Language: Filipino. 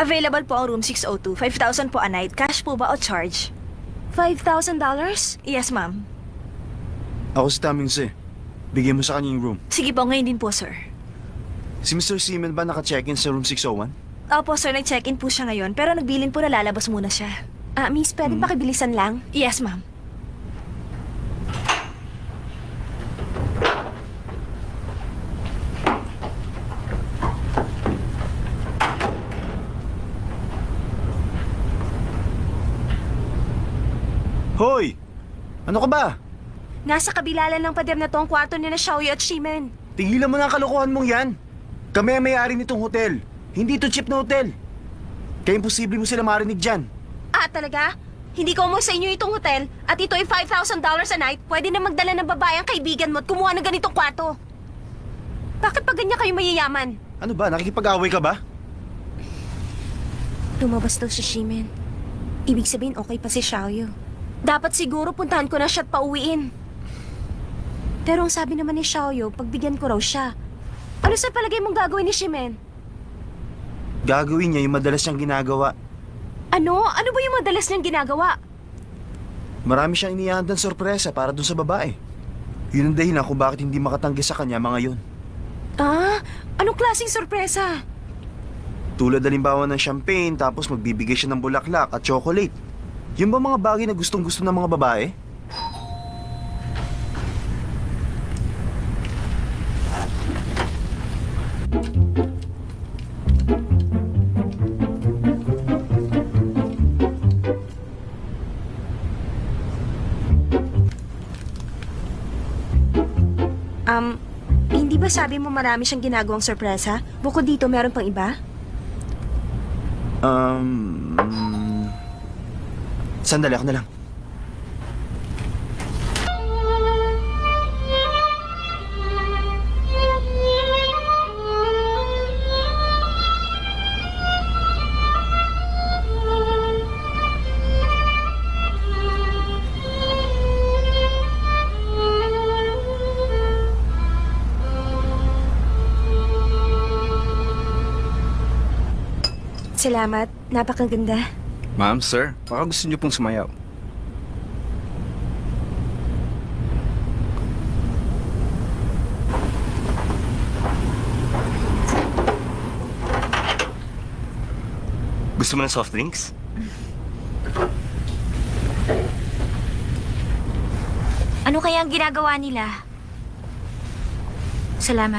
Available po ang room 602. 5,000 po a night. Cash po ba o charge? $5,000? Yes, ma'am. Ako si Tamings eh. Bigyan mo sa kanya yung room. Sige po, ngayon din po, sir. Si Mr. Seaman ba naka-check-in sa room 601? Opo, sir. Nag-check-in po siya ngayon. Pero nagbilin po na lalabas muna siya. Miss, pwedeng pakibilisan lang? Yes, ma'am. Hoy! Ano ka ba? Nasa kabila lang ng pader na to ang kwarto ni na Xiaoyu at Shimen. Tigilan mo na ang kalokohan mong yan. Kami ang may-ari nitong hotel. Hindi ito cheap na hotel. Kaya imposible mo sila marinig dyan. Talaga? Hindi ko mo sa inyo itong hotel at ito ay $5,000 a night, pwede na magdala ng babae ang kaibigan mo at kumuha ng ganitong kwarto. Bakit pa ganyan kayo mayayaman? Ano ba? Nakikipag-away ka ba? Lumabas daw si Shimen. Ibig sabihin okay pa si Xiaoyu. Dapat siguro puntahan ko na siya at pauwiin. Pero ang sabi naman ni Xiaoyu, pagbigyan ko raw siya. Ano sa palagay mong gagawin ni Shimen? Gagawin niya yung madalas niyang ginagawa. Ano? Ano ba yung madalas niyang ginagawa? Marami siyang inihandang sorpresa para dun sa babae. Yun ang dahilan kung bakit hindi makatanggi sa kanya mga yun. Anong klaseng sorpresa? Tulad halimbawa ng champagne tapos magbibigay siya ng bulaklak at chocolate. Yun ba mga bagay na gustong-gusto ng mga babae? Hindi ba sabi mo marami siyang ginagawang sorpresa? Bukod dito, meron pang iba? Sandali ako na lang. Salamat. Napakaganda. Ma'am, sir, baka gusto niyo pong sumayaw. Gusto mo ng soft drinks? Ano kaya ang ginagawa nila? Salamat.